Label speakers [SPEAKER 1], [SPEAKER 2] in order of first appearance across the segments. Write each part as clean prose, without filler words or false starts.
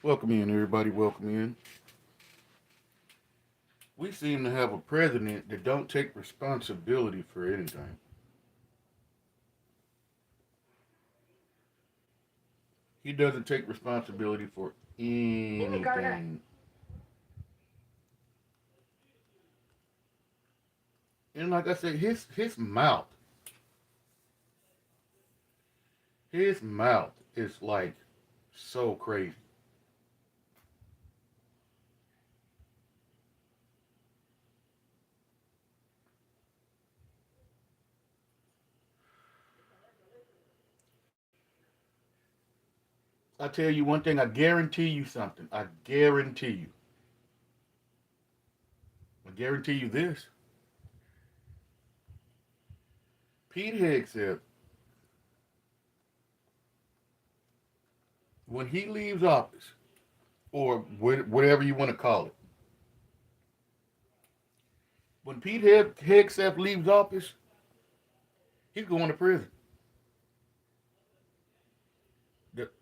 [SPEAKER 1] Welcome in, everybody. Welcome in. We seem to have a president that don't take responsibility for anything. He doesn't take responsibility for anything. And like I said, his mouth is like so crazy. I tell you one thing. I guarantee you something. I guarantee you. I guarantee you this. Pete Hegseth, when he leaves office, or whatever you want to call it, when Pete Hegseth leaves office, he's going to prison.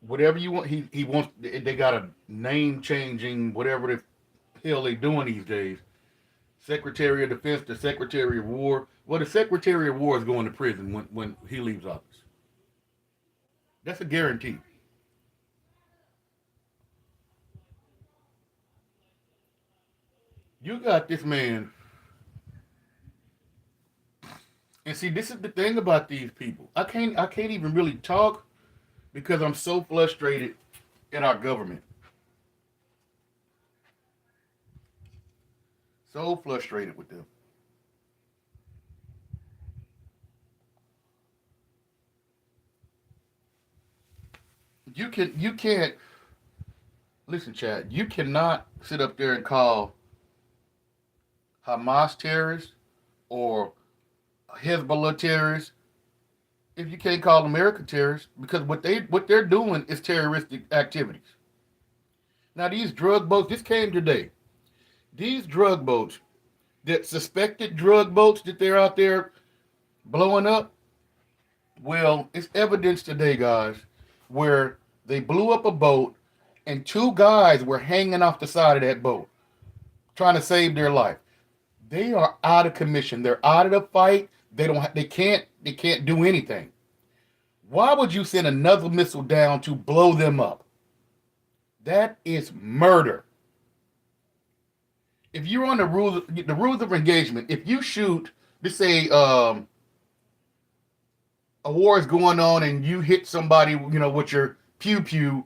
[SPEAKER 1] Whatever you want, he wants. They got a name changing, whatever the hell they doing these days. Secretary of Defense, the Secretary of War. Well, the Secretary of War is going to prison when he leaves office. That's a guarantee. You got this man, and see, this is the thing about these people. I can't even really talk because I'm so frustrated at our government. So frustrated with them. You can't listen, Chad. You cannot sit up there and call Hamas terrorists or Hezbollah terrorists if you can't call America terrorists because what they're doing is terroristic activities. Now these drug boats, this came today. These drug boats, that suspected drug boats that they're out there blowing up, well, it's evidence today, guys, where they blew up a boat and two guys were hanging off the side of that boat trying to save their life. They are out of commission. They're out of the fight. They can't do anything. Why would you send another missile down to blow them up? That is murder. If you're on the rules of engagement, if you shoot, let's say a war is going on and you hit somebody, with your pew pew,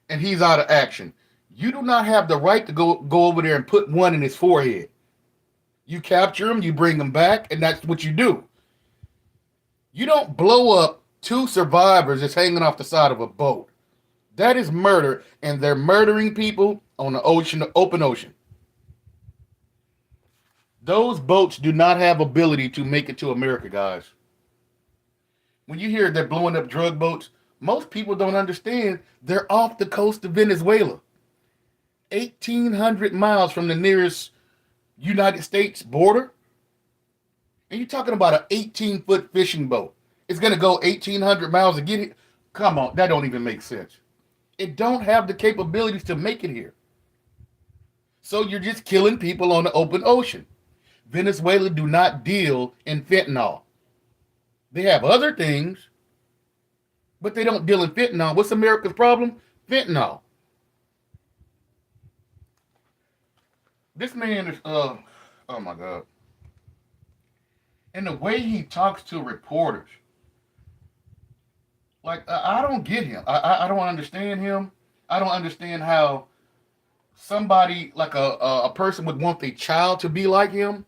[SPEAKER 1] and he's out of action, you do not have the right to go over there and put one in his forehead. You capture him, you bring him back, and that's what you do. You don't blow up two survivors that's hanging off the side of a boat. That is murder, and they're murdering people on the ocean, the open ocean. Those boats do not have ability to make it to America, guys. When you hear they're blowing up drug boats, most people don't understand they're off the coast of Venezuela, 1,800 miles from the nearest United States border. And you're talking about an 18-foot fishing boat. It's going to go 1,800 miles to get it. Come on, that don't even make sense. It don't have the capabilities to make it here. So you're just killing people on the open ocean. Venezuela do not deal in fentanyl. They have other things, but they don't deal in fentanyl. What's America's problem? Fentanyl. This man is oh my god. And the way he talks to reporters, like I don't get him. I don't understand him. I don't understand how somebody like a person would want their child to be like him.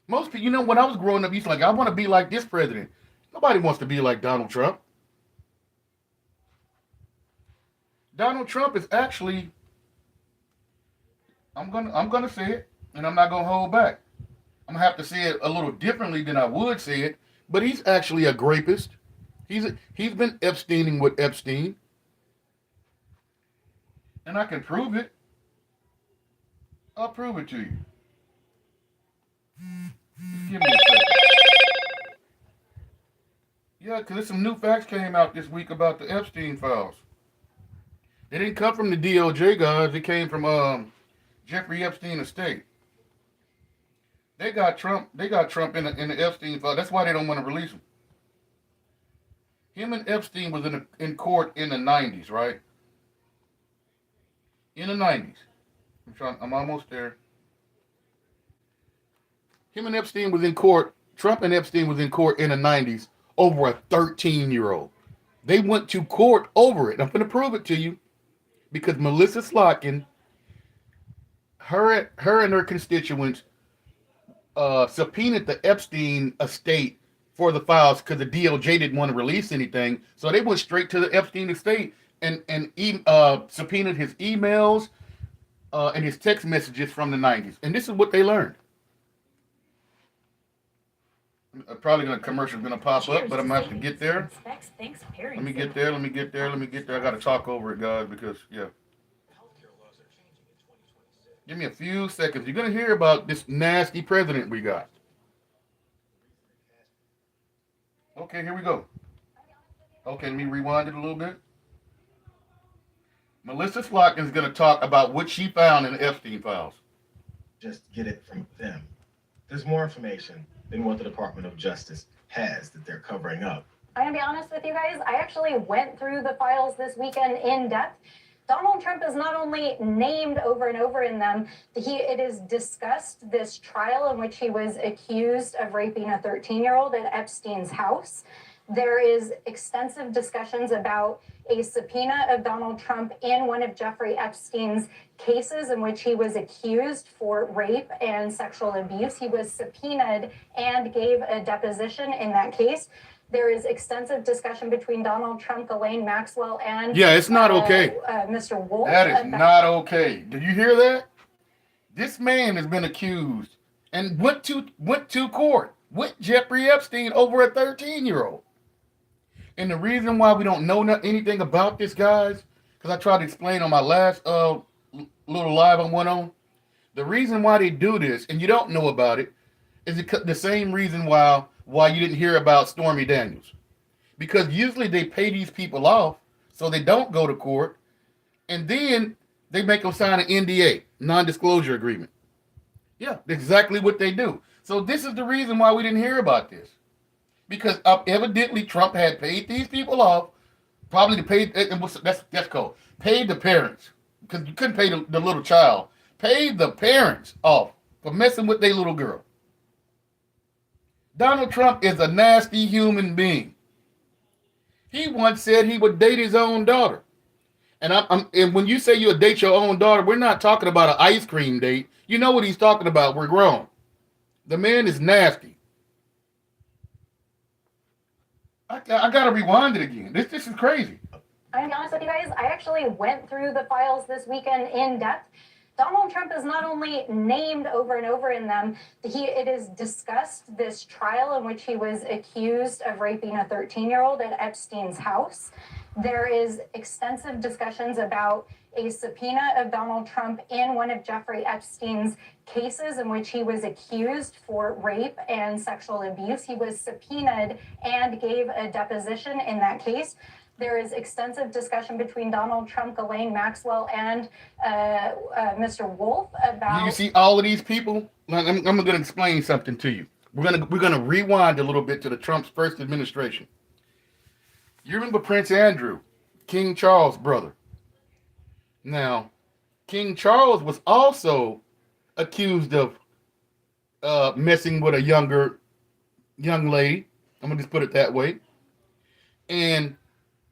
[SPEAKER 1] Most people, when I was growing up, you like, I want to be like this president. Nobody wants to be like Donald Trump. Donald Trump is actually, I'm gonna say it, and I'm not gonna hold back. I'm gonna have to say it a little differently than I would say it, but he's actually a rapist. He's been Epsteining with Epstein, and I can prove it. I'll prove it to you. Just give me a second. Yeah, because some new facts came out this week about the Epstein files. They didn't come from the DOJ guys. They came from Jeffrey Epstein estate. They got Trump. They got Trump in the Epstein file. That's why they don't want to release him. Him and Epstein was in court in the '90s, right? In the '90s. I'm almost there. Him and Epstein was in court. Trump and Epstein was in court in the '90s over a 13-year-old. They went to court over it. I'm going to prove it to you because Melissa Slotkin, her and her constituents subpoenaed the Epstein estate for the files because the DOJ didn't want to release anything. So they went straight to the Epstein estate and subpoenaed his emails and his text messages from the '90s. And this is what they learned. Probably a commercial's gonna pop up, but I'm gonna have to get there. Let me get there. I gotta talk over it, guys, because yeah. Give me a few seconds. You're gonna hear about this nasty president we got. Okay, here we go. Okay, let me rewind it a little bit. Melissa Slotkin is gonna talk about what she found in the Epstein files.
[SPEAKER 2] Just get it from them. There's more information than what the Department of Justice has that they're covering up.
[SPEAKER 3] I'm gonna be honest with you guys, I actually went through the files this weekend in depth. Donald Trump is not only named over and over in them, it is discussed this trial in which he was accused of raping a 13-year-old at Epstein's house. There is extensive discussions about a subpoena of Donald Trump in one of Jeffrey Epstein's cases in which he was accused for rape and sexual abuse. He was subpoenaed and gave a deposition in that case. There is extensive discussion between Donald Trump, Ghislaine Maxwell, and
[SPEAKER 1] it's not okay.
[SPEAKER 3] Mr. Wolf.
[SPEAKER 1] That is not okay. Did you hear that? This man has been accused and went to court with Jeffrey Epstein over a 13-year-old. And the reason why we don't know anything about this, guys, because I tried to explain on my last little live I went on, the reason why they do this, and you don't know about it, is the same reason why you didn't hear about Stormy Daniels. Because usually they pay these people off so they don't go to court, and then they make them sign an NDA, non-disclosure agreement. Yeah, that's exactly what they do. So this is the reason why we didn't hear about this. Because evidently Trump had paid these people off, probably to pay, that's called, paid the parents, because you couldn't pay the little child, paid the parents off for messing with their little girl. Donald Trump is a nasty human being. He once said he would date his own daughter. And and when you say you'll date your own daughter, we're not talking about an ice cream date. You know what he's talking about. We're grown. The man is nasty. I got to rewind it again. This is crazy.
[SPEAKER 3] I'm be honest with you guys, I actually went through the files this weekend in depth. Donald Trump is not only named over and over in them, it is discussed this trial in which he was accused of raping a 13-year-old at Epstein's house. There is extensive discussions about a subpoena of Donald Trump in one of Jeffrey Epstein's cases in which he was accused for rape and sexual abuse. He was subpoenaed and gave a deposition in that case. There is extensive discussion between Donald Trump, Ghislaine Maxwell, and Mr. Wolf about.
[SPEAKER 1] You see all of these people. I'm going to explain something to you. We're gonna rewind a little bit to the Trump's first administration. You remember Prince Andrew, King Charles' brother. Now, King Charles was also accused of messing with a young lady. I'm gonna just put it that way, and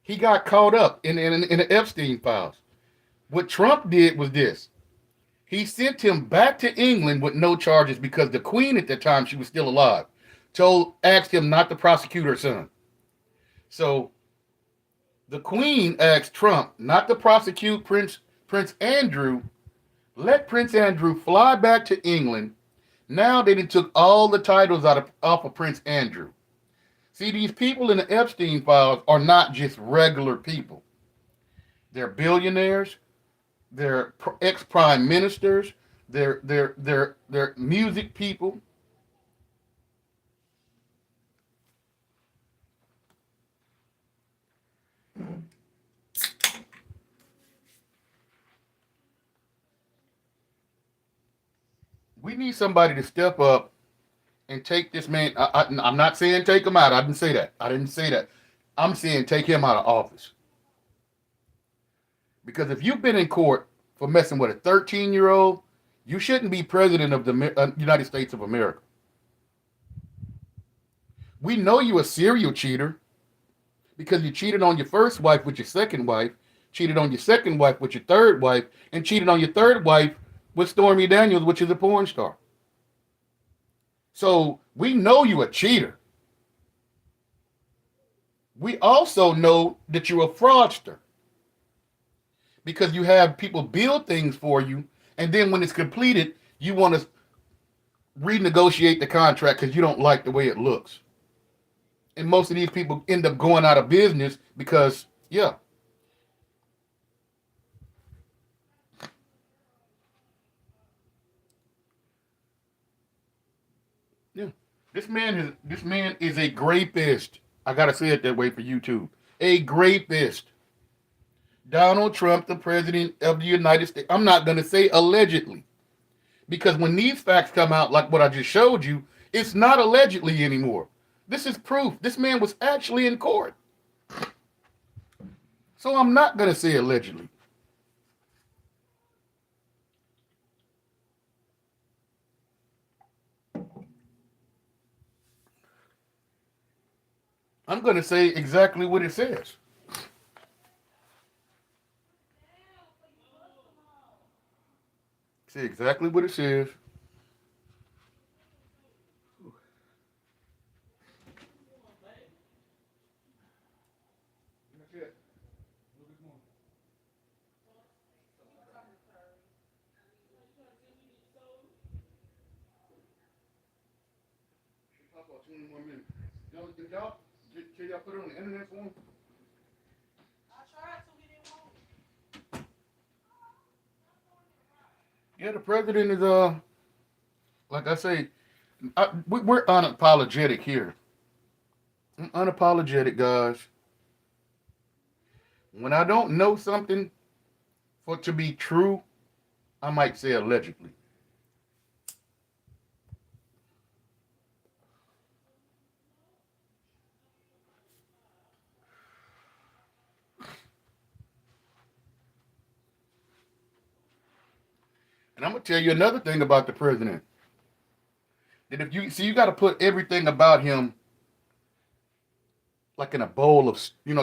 [SPEAKER 1] he got caught up in the Epstein files. What Trump did was this. He sent him back to England with no charges because the Queen at the time, she was still alive, asked him not to prosecute her son. So the Queen asked Trump not to prosecute Prince Andrew, let Prince Andrew fly back to England. Now they took all the titles off of Prince Andrew. See, these people in the Epstein files are not just regular people. They're billionaires, they're ex-prime ministers, they're music people. We need somebody to step up and take this man. I'm not saying take him out. I didn't say that. I didn't say that. I'm saying take him out of office. Because if you've been in court for messing with a 13-year-old, you shouldn't be president of the United States of America. We know you're a serial cheater because you cheated on your first wife with your second wife, cheated on your second wife with your third wife, and cheated on your third wife with Stormy Daniels, which is a porn star. So we know you're a cheater. We also know that you're a fraudster because you have people build things for you, and then when it's completed, you want to renegotiate the contract because you don't like the way it looks. And most of these people end up going out of business because, yeah. Yeah. This man is a rapist. I gotta say it that way for you too. A rapist. Donald Trump, the president of the United States. I'm not gonna say allegedly. Because when these facts come out, like what I just showed you, it's not allegedly anymore. This is proof. This man was actually in court. So I'm not going to say allegedly. I'm going to say exactly what it says. Say exactly what it says. Can y'all put it on the internet for him? I tried to, he didn't want it. Yeah, the president is like I say, we're unapologetic here. I'm unapologetic, guys. When I don't know something for it to be true, I might say allegedly. And I'm gonna tell you another thing about the president. That if you see, you got to put everything about him like in a bowl of, you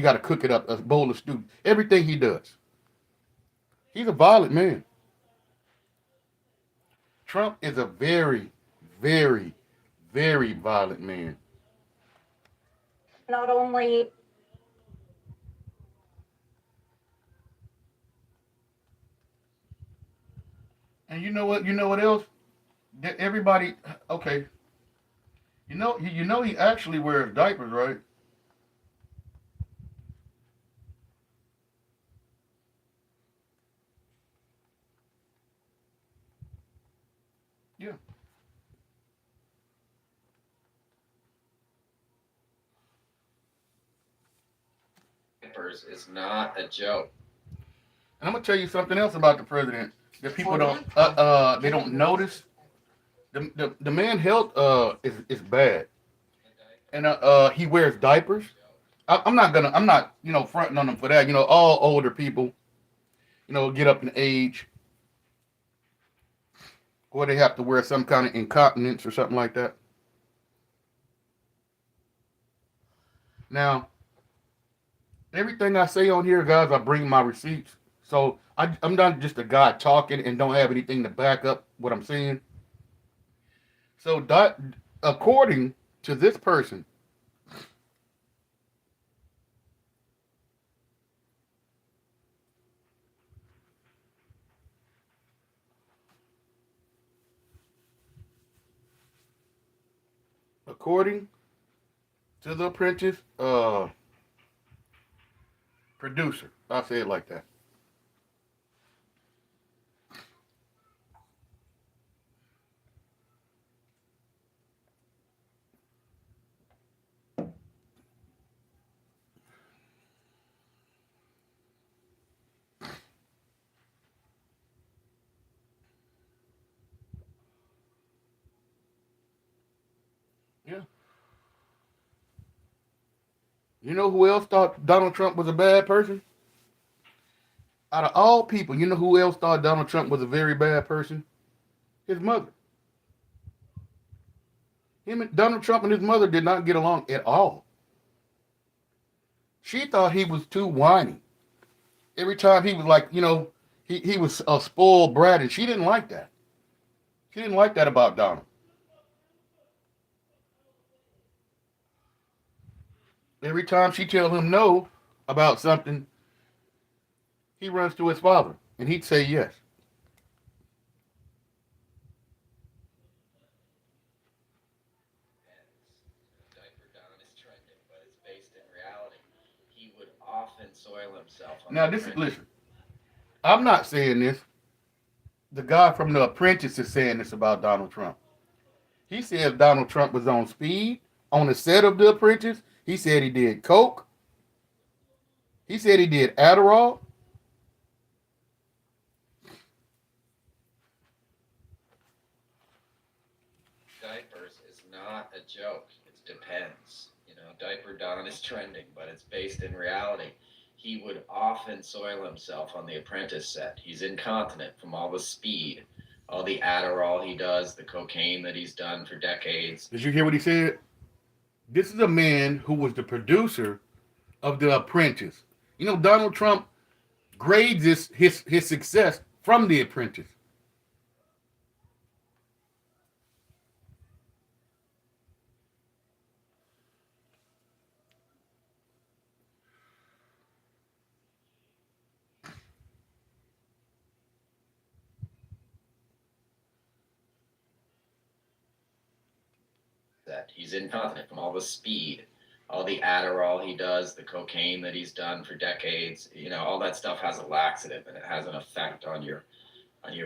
[SPEAKER 1] got to cook it up, a bowl of stew. Everything he does. He's a violent man. Trump is a very, very, very violent man.
[SPEAKER 3] Not only
[SPEAKER 1] And you know what? You know what else? That everybody, okay. You know he actually wears diapers, right? Yeah.
[SPEAKER 4] Diapers is not a joke.
[SPEAKER 1] And I'm gonna tell you something else about the president that people don't they don't notice. The man health is bad, and he wears diapers. I'm not fronting on him for that. All older people, get up in age, or they have to wear some kind of incontinence or something like that. Now, everything I say on here, guys, I bring my receipts. So I'm not just a guy talking and don't have anything to back up what I'm saying. So according to this person, according to The Apprentice producer, I'll say it like that. You know who else thought Donald Trump was a bad person? Out of all people, you know who else thought Donald Trump was a very bad person? His mother. Donald Trump and his mother did not get along at all. She thought he was too whiny. Every time he was like, he was a spoiled brat, and she didn't like that. She didn't like that about Donald. Every time she tell him no about something, he runs to his father, and he'd say yes.
[SPEAKER 4] Diaper Don is trending, but it's based in reality. He would often soil himself on
[SPEAKER 1] Now,
[SPEAKER 4] the
[SPEAKER 1] this is
[SPEAKER 4] apprentice.
[SPEAKER 1] listen. I'm not saying this. The guy from The Apprentice is saying this about Donald Trump. He says Donald Trump was on speed on the set of The Apprentice. He said he did coke. He said he did Adderall.
[SPEAKER 4] Diapers is not a joke. It depends. Diaper Don is trending, but it's based in reality. He would often soil himself on the apprentice set. He's incontinent from all the speed, all the Adderall he does, the cocaine that he's done for decades.
[SPEAKER 1] Did you hear what he said? This is a man who was the producer of The Apprentice. Donald Trump grades his success from The Apprentice.
[SPEAKER 4] That he's incontinent from all the speed, all the Adderall he does, the cocaine that he's done for decades. All that stuff has a laxative and it has an effect on your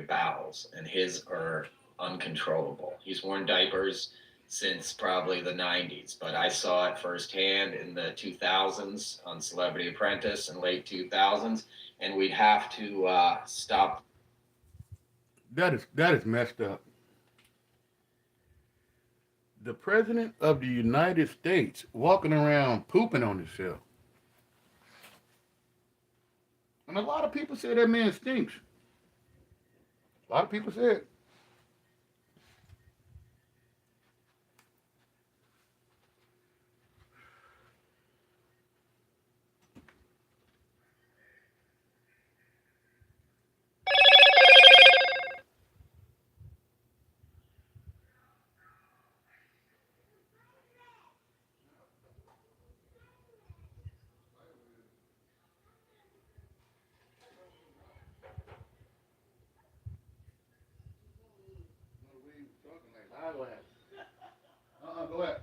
[SPEAKER 4] bowels, and his are uncontrollable. He's worn diapers since probably the 90s, but I saw it firsthand in the 2000s on Celebrity Apprentice and late 2000s, and we'd have to stop.
[SPEAKER 1] That is messed up. The president of the United States walking around pooping on himself. And a lot of people say that man stinks. A lot of people say it. Go ahead.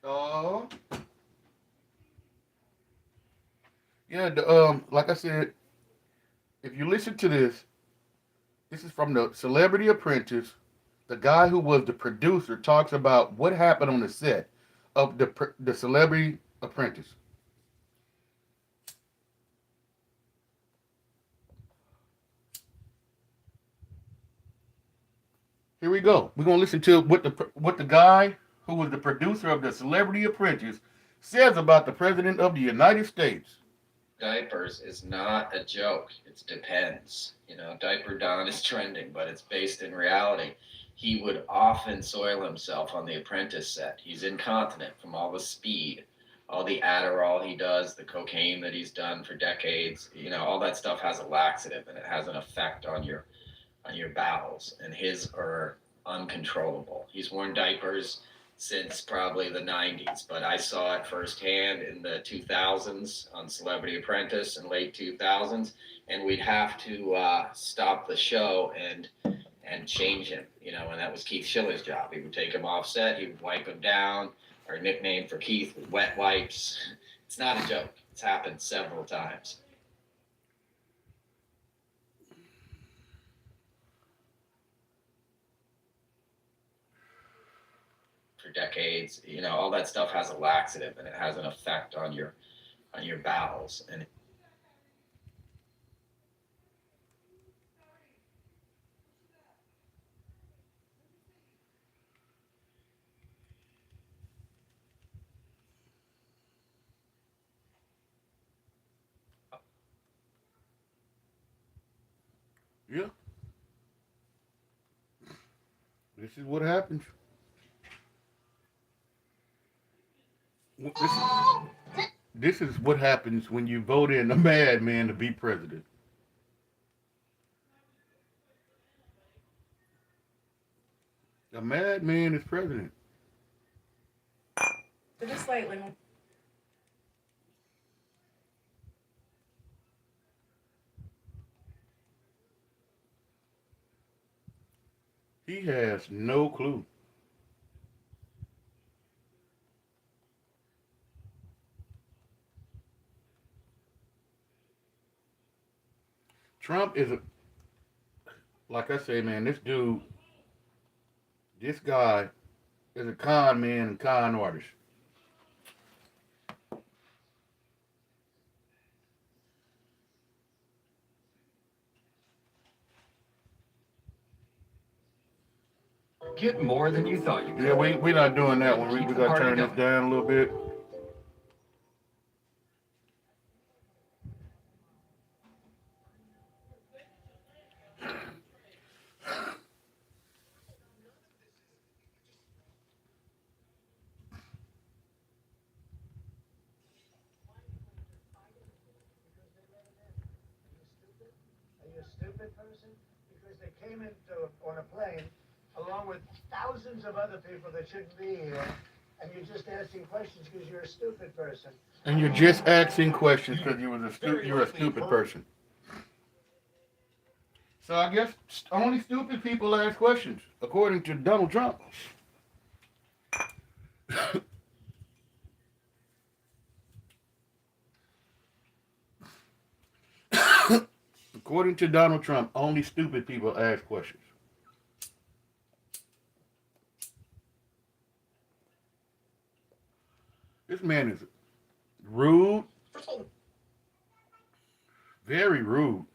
[SPEAKER 1] Oh. Yeah, like I said, if you listen to this is from the Celebrity Apprentice. The guy who was the producer talks about what happened on the set of the Celebrity Apprentice. Here we go. We're gonna listen to what the guy who was the producer of the Celebrity Apprentice says about the President of the United States.
[SPEAKER 4] Diapers is not a joke. It depends. Diaper Don is trending, but it's based in reality. He would often soil himself on the apprentice set. He's incontinent from all the speed, all the Adderall he does, the cocaine that he's done for decades. All that stuff has a laxative and it has an effect on your bowels, and his are uncontrollable. He's worn diapers since probably the 90s, but I saw it firsthand in the 2000s on Celebrity Apprentice and late 2000s, and we'd have to stop the show and change him, and that was Keith Schiller's job. He would take him off set, he would wipe him down. Our nickname for Keith was Wet Wipes. It's not a joke. It's happened several times. For decades, all that stuff has a laxative and it has an effect on your bowels, and
[SPEAKER 1] Yeah. This is what happens. This is what happens when you vote in a madman to be president. A madman is president.
[SPEAKER 5] Just slightly.
[SPEAKER 1] He has no clue. Trump is a, like I say, man, this guy is a con man and con artist.
[SPEAKER 6] Get more than you thought you could.
[SPEAKER 1] Yeah, we're not doing that one. We gotta turn this down a little bit.
[SPEAKER 7] Are you a stupid person? Because they came on a plane along with thousands of other people that shouldn't be here, and you're just asking questions because you're a stupid person.
[SPEAKER 1] And you're just asking questions because you're a stupid person. So I guess only stupid people ask questions, according to Donald Trump. According to Donald Trump, only stupid people ask questions. This man is rude, very rude.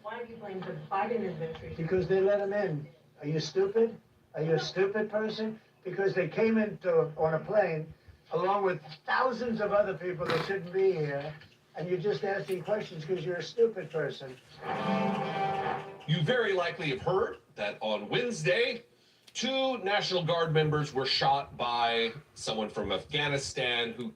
[SPEAKER 5] Why do you blame the Biden administration?
[SPEAKER 7] Because they let him in. Are you stupid? Are you a stupid person? Because they came on a plane along with thousands of other people that shouldn't be here, and you're just asking questions because you're a stupid person.
[SPEAKER 8] You very likely have heard that on Wednesday, 2 National Guard members were shot by someone from Afghanistan who